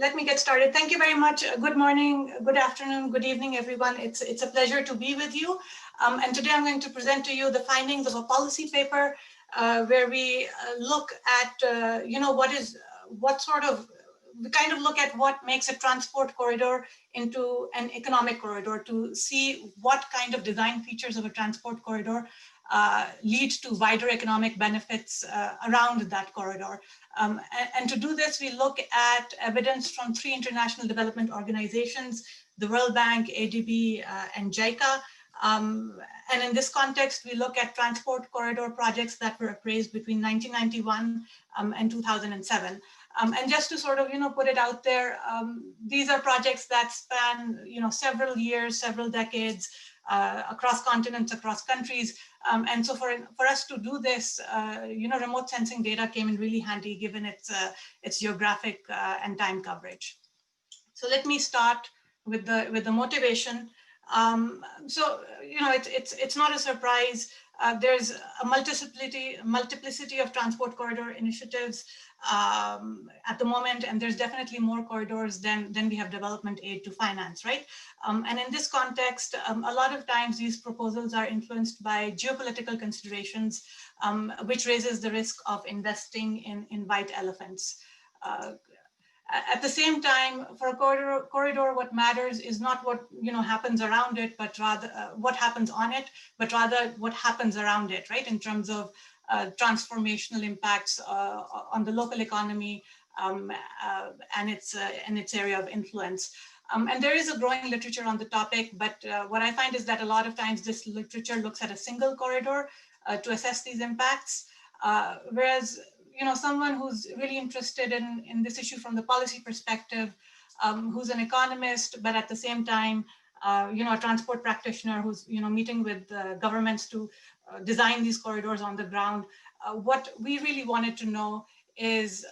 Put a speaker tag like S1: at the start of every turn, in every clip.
S1: let me get started. Thank you very much. Good morning, good afternoon, good evening, everyone. It's a pleasure to be with you. And today I'm going to present to you the findings of a policy paper where we look at, we kind of look at what makes a transport corridor into an economic corridor to see what kind of design features of a transport corridor lead to wider economic benefits around that corridor. And to do this, we look at evidence from 3 international development organizations, the World Bank, ADB, and JICA. And in this context, we look at transport corridor projects that were appraised between 1991 and 2007. And just to sort of, put it out there, these are projects that span, several years, several decades, across continents, across countries. And so for us to do this, remote sensing data came in really handy given its geographic and time coverage. So let me start with the motivation. It's not a surprise. There's a multiplicity of transport corridor initiatives at the moment, and there's definitely more corridors than we have development aid to finance, right? And in this context, a lot of times these proposals are influenced by geopolitical considerations, which raises the risk of investing in white elephants. At the same time, for a corridor, what matters is not what happens around it, but rather what happens on it, but rather what happens around it, right? In terms of transformational impacts on the local economy and its area of influence. And there is a growing literature on the topic, but what I find is that a lot of times this literature looks at a single corridor to assess these impacts, whereas someone who's really interested in this issue from the policy perspective, who's an economist, but at the same time, a transport practitioner who's meeting with governments to design these corridors on the ground. What we really wanted to know is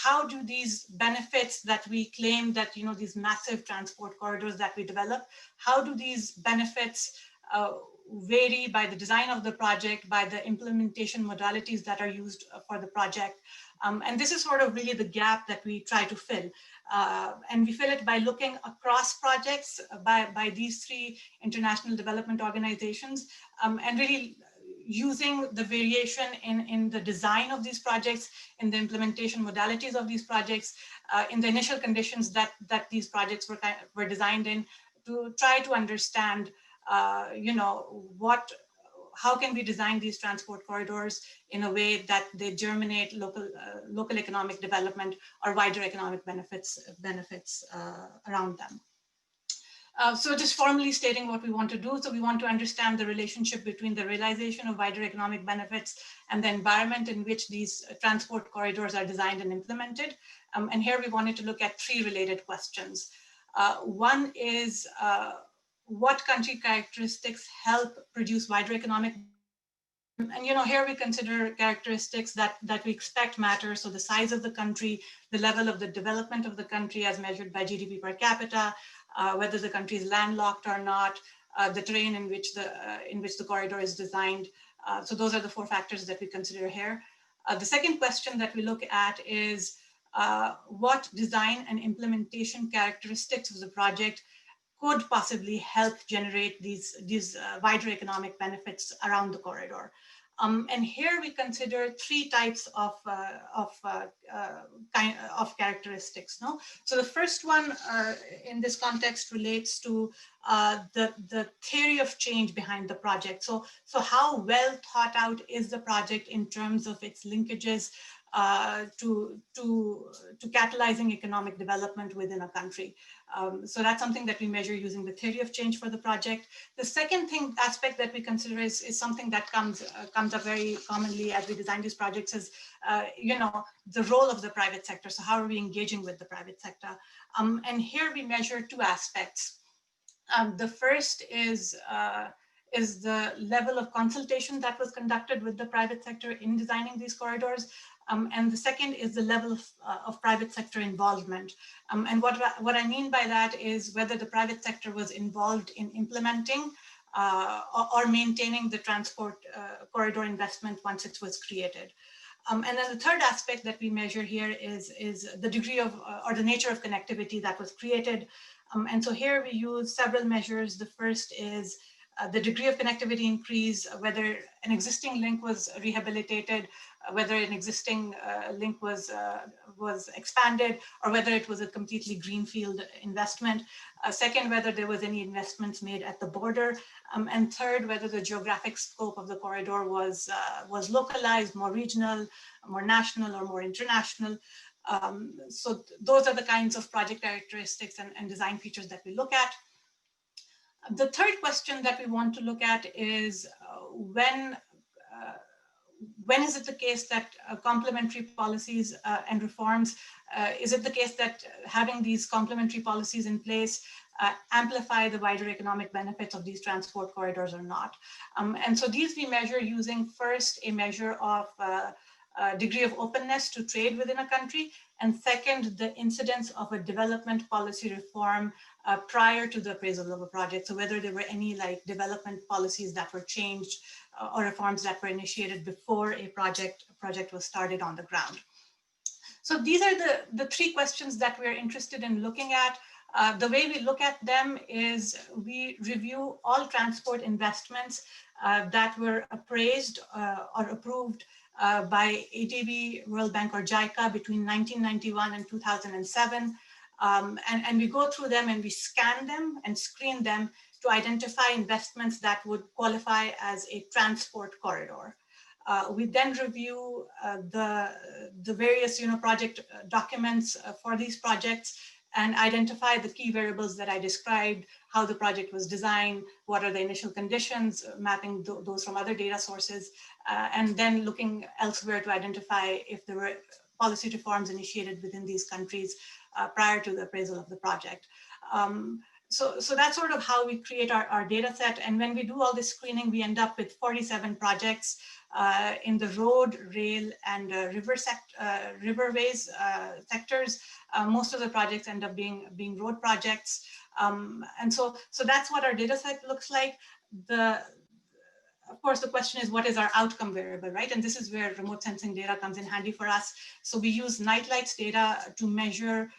S1: how do these benefits that we claim that these massive transport corridors that we develop, how do these benefits vary by the design of the project, by the implementation modalities that are used for the project. And this is sort of really the gap that we try to fill. And we fill it by looking across projects by these 3 international development organizations, and really using the variation in the design of these projects, in the implementation modalities of these projects, in the initial conditions that these projects were designed in, to try to understand how can we design these transport corridors in a way that they germinate local economic development or wider economic benefits around them. So just formally stating what we want to do. So we want to understand the relationship between the realization of wider economic benefits and the environment in which these transport corridors are designed and implemented. And here we wanted to look at 3 related questions. One is, what country characteristics help produce wider economic? And here we consider characteristics that we expect matter. So the size of the country, the level of the development of the country as measured by GDP per capita, whether the country is landlocked or not, the terrain in which the corridor is designed. So those are the 4 factors that we consider here. The second question that we look at is what design and implementation characteristics of the project could possibly help generate these wider economic benefits around the corridor. And here we consider 3 types of characteristics. No? So the first one in this context relates to the theory of change behind the project. So how well thought out is the project in terms of its linkages to catalyzing economic development within a country. So that's something that we measure using the theory of change for the project. The second aspect that we consider is something that comes up very commonly as we design these projects is, the role of the private sector. So how are we engaging with the private sector? And here we measure 2 aspects. The first is the level of consultation that was conducted with the private sector in designing these corridors. And the second is the level of private sector involvement. And what I mean by that is whether the private sector was involved in implementing or maintaining the transport corridor investment once it was created. And then the third aspect that we measure here is the degree of, or the nature of connectivity that was created. And so here we use several measures. The first is the degree of connectivity increase, whether an existing link was rehabilitated, whether an existing link was expanded, or whether it was a completely greenfield investment. Second, whether there was any investments made at the border. And third, whether the geographic scope of the corridor was localized, more regional, more national, or more international. So those are the kinds of project characteristics and design features that we look at. The third question that we want to look at is when is it the case that complementary policies and reforms, is it the case that having these complementary policies in place amplify the wider economic benefits of these transport corridors or not? And so these we measure using first a measure of degree of openness to trade within a country, and second, the incidence of a development policy reform prior to the appraisal of a project. So whether there were any like development policies that were changed or reforms that were initiated before a project was started on the ground. So these are the three questions that we're interested in looking at. The way we look at them is we review all transport investments that were appraised or approved by ADB, World Bank, or JICA between 1991 and 2007. And we go through them and we scan them and screen them to identify investments that would qualify as a transport corridor. We then review the various project documents for these projects and identify the key variables that I described, how the project was designed, what are the initial conditions, mapping those from other data sources, and then looking elsewhere to identify if there were policy reforms initiated within these countries prior to the appraisal of the project. So that's sort of how we create our data set. And when we do all this screening, we end up with 47 projects in the road, rail, and riverways sectors. Most of the projects end up being road projects. And so that's what our data set looks like. Of course, the question is, what is our outcome variable, right? And this is where remote sensing data comes in handy for us. So we use night lights data to measure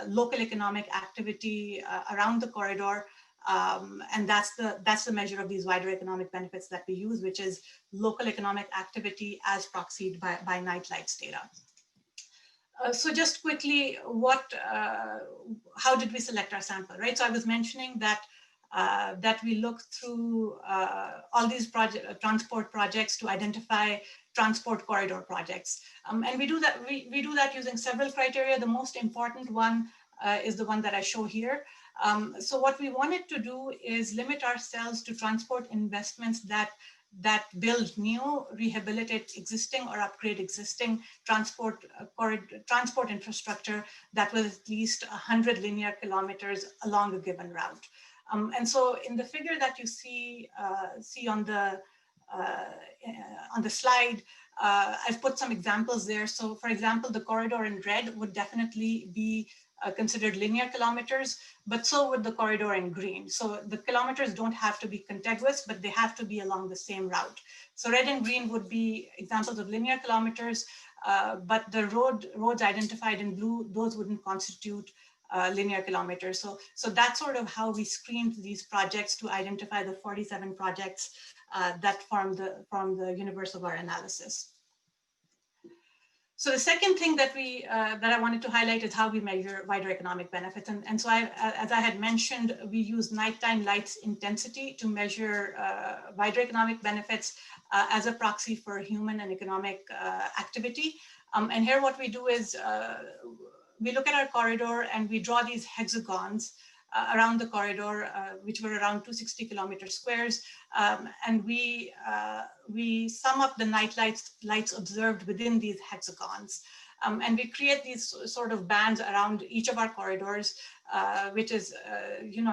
S1: local economic activity around the corridor. And that's the measure of these wider economic benefits that we use, which is local economic activity as proxied by night lights data. So just quickly, how did we select our sample, right? So I was mentioning that we look through all these transport projects to identify transport corridor projects. And we do that using several criteria. The most important one is the one that I show here. So what we wanted to do is limit ourselves to transport investments that build new, rehabilitate existing, or upgrade existing transport infrastructure that was at least 100 linear kilometers along a given route. And so in the figure that you see on the slide, I've put some examples there. So for example, the corridor in red would definitely be considered linear kilometers, but so would the corridor in green. So the kilometers don't have to be contiguous, but they have to be along the same route. So red and green would be examples of linear kilometers, but the roads identified in blue, those wouldn't constitute linear kilometers. So that's sort of how we screened these projects to identify the 47 projects that form the universe of our analysis. So the second thing that I wanted to highlight is how we measure wider economic benefits. And so as I had mentioned, we use nighttime lights intensity to measure wider economic benefits as a proxy for human and economic activity. And here what we do is we look at our corridor and we draw these hexagons around the corridor, which were around 260 kilometer squares. And we sum up the night lights observed within these hexagons. And we create these sort of bands around each of our corridors, which is,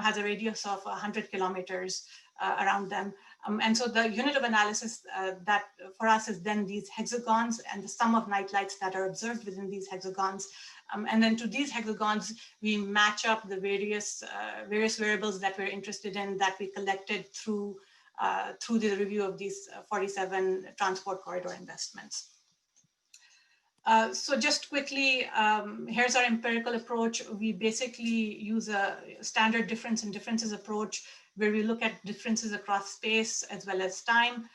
S1: has a radius of 100 kilometers around them. And so the unit of analysis that for us is then these hexagons and the sum of night lights that are observed within these hexagons. And then to these hexagons, we match up the various variables that we're interested in that we collected through the review of these 47 transport corridor investments. So just quickly, here's our empirical approach. We basically use a standard difference and differences approach where we look at differences across space as well as time.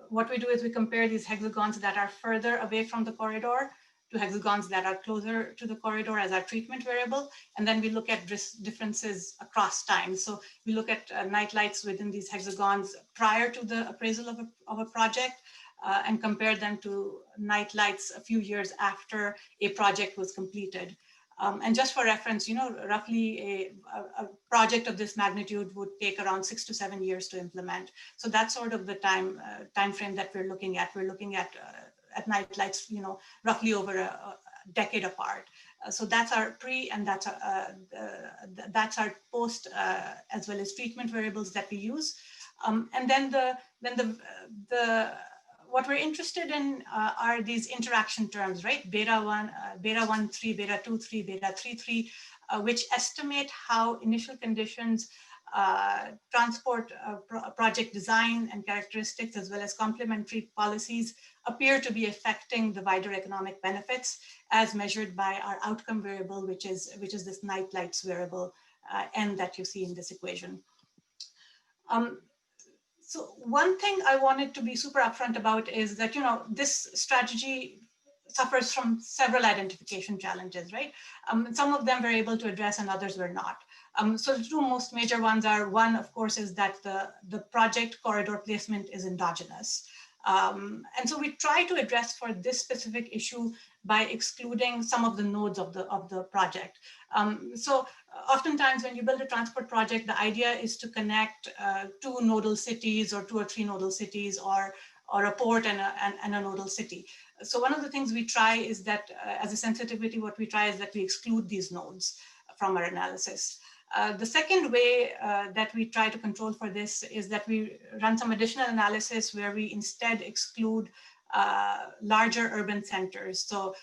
S1: What we do is we compare these hexagons that are further away from the corridor to hexagons that are closer to the corridor as our treatment variable. And then we look at differences across time. So we look at night lights within these hexagons prior to the appraisal of a project, and compare them to night lights a few years after a project was completed. And just for reference, roughly a project of this magnitude would take around 6 to 7 years to implement. So that's sort of the time frame that we're looking at. We're looking at night lights, roughly over a decade apart. So that's our pre and that's our post, as well as treatment variables that we use. And then what we're interested in are these interaction terms, right? Beta 1, 3, beta 2, 3, beta 3, 3, which estimate how initial conditions, transport project design and characteristics, as well as complementary policies appear to be affecting the wider economic benefits as measured by our outcome variable, which is this night lights variable, N, that you see in this equation. So one thing I wanted to be super upfront about is that, this strategy suffers from several identification challenges, right? Some of them we're able to address and others we're not. So the two most major ones are, one, of course, is that the project corridor placement is endogenous. And so we try to address for this specific issue by excluding some of the nodes of the project. So oftentimes when you build a transport project, the idea is to connect two nodal cities or 2 or 3 nodal cities, or a port and a nodal city. So one of the things we try is that as a sensitivity, what we try is that we exclude these nodes from our analysis. The second way that we try to control for this is that we run some additional analysis where we instead exclude larger urban centers. So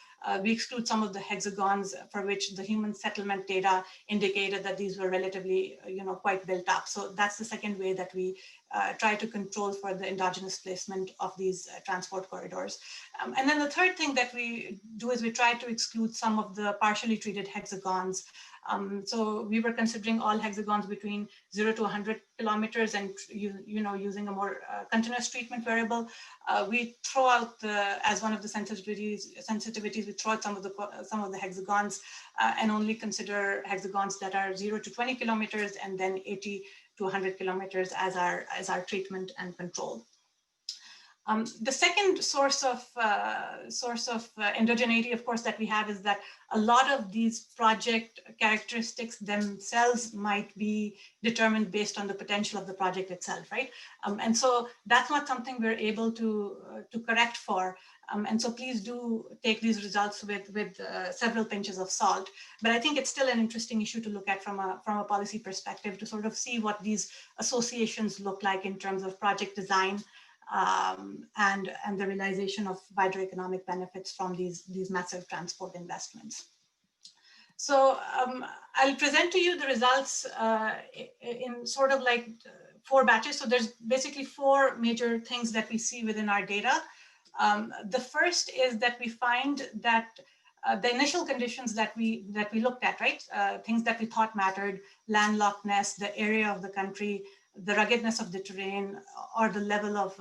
S1: we exclude some of the hexagons for which the human settlement data indicated that these were relatively, quite built up. So that's the second way that we try to control for the endogenous placement of these transport corridors. And then the third thing that we do is we try to exclude some of the partially treated hexagons. So we were considering all hexagons between 0 to 100 kilometers, and using a more continuous treatment variable. We throw out as one of the sensitivities, we throw out some of the hexagons and only consider hexagons that are 0 to 20 kilometers, and then 80 to 100 kilometers as our treatment and control. The second source of endogeneity, of course, that we have is that a lot of these project characteristics themselves might be determined based on the potential of the project itself, right? And so that's not something we're able to correct for. And so please do take these results with several pinches of salt. But I think it's still an interesting issue to look at from a policy perspective, to sort of see what these associations look like in terms of project design, and the realization of wider economic benefits from these massive transport investments. So I'll present to you the results in sort of like 4 batches. So there's basically 4 major things that we see within our data. The first is that we find that the initial conditions that we looked at, right? Things that we thought mattered: landlockedness, the area of the country, the ruggedness of the terrain, or the level of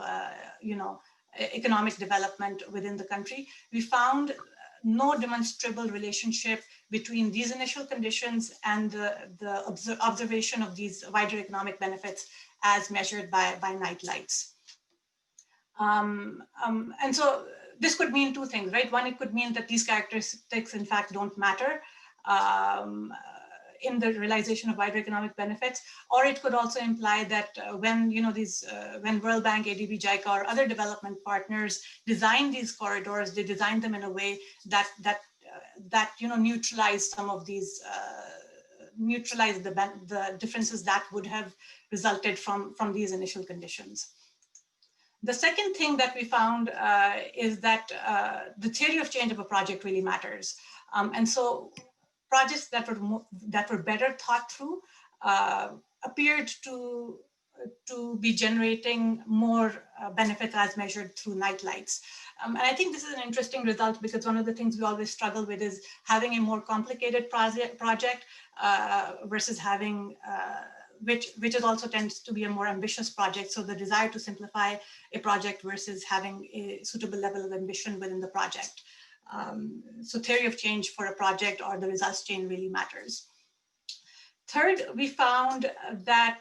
S1: economic development within the country. We found no demonstrable relationship between these initial conditions and the observation of these wider economic benefits as measured by night lights. And so this could mean 2 things, right? One, it could mean that these characteristics in fact don't matter in the realization of wider economic benefits, or it could also imply that when when World Bank, ADB, JICA, or other development partners design these corridors, they design them in a way that neutralize some of these, neutralize the differences that would have resulted from these initial conditions. The second thing that we found is that the theory of change of a project really matters, and so projects that were better thought through appeared to be generating more benefits as measured through night lights. And I think this is an interesting result because one of the things we always struggle with is having a more complicated project versus having which is also tends to be a more ambitious project. So the desire to simplify a project versus having a suitable level of ambition within the project. So theory of change for a project or the results chain really matters. Third, we found that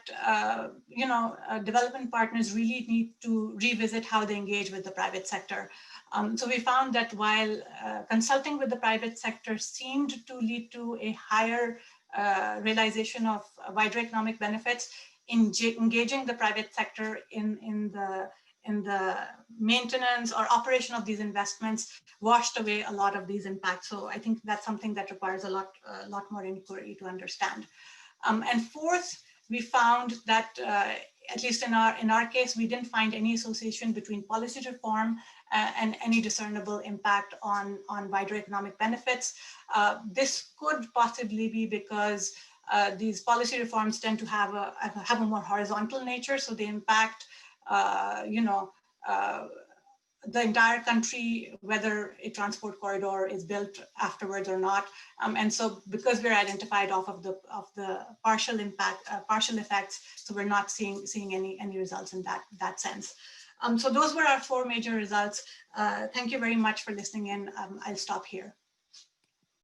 S1: development partners really need to revisit how they engage with the private sector. So we found that while consulting with the private sector seemed to lead to a higher realization of wider economic benefits, engaging the private sector in the maintenance or operation of these investments washed away a lot of these impacts. So I think that's something that requires a lot more inquiry to understand. And fourth, we found that at least in our case, we didn't find any association between policy reform and any discernible impact on wider economic benefits. This could possibly be because these policy reforms tend to have a more horizontal nature, so they impact the entire country, whether a transport corridor is built afterwards or not. And so because we're identified off of the partial impact, partial effects, so we're not seeing any results in that sense. So those were our 4 major results. Thank you very much for listening in. I'll stop here.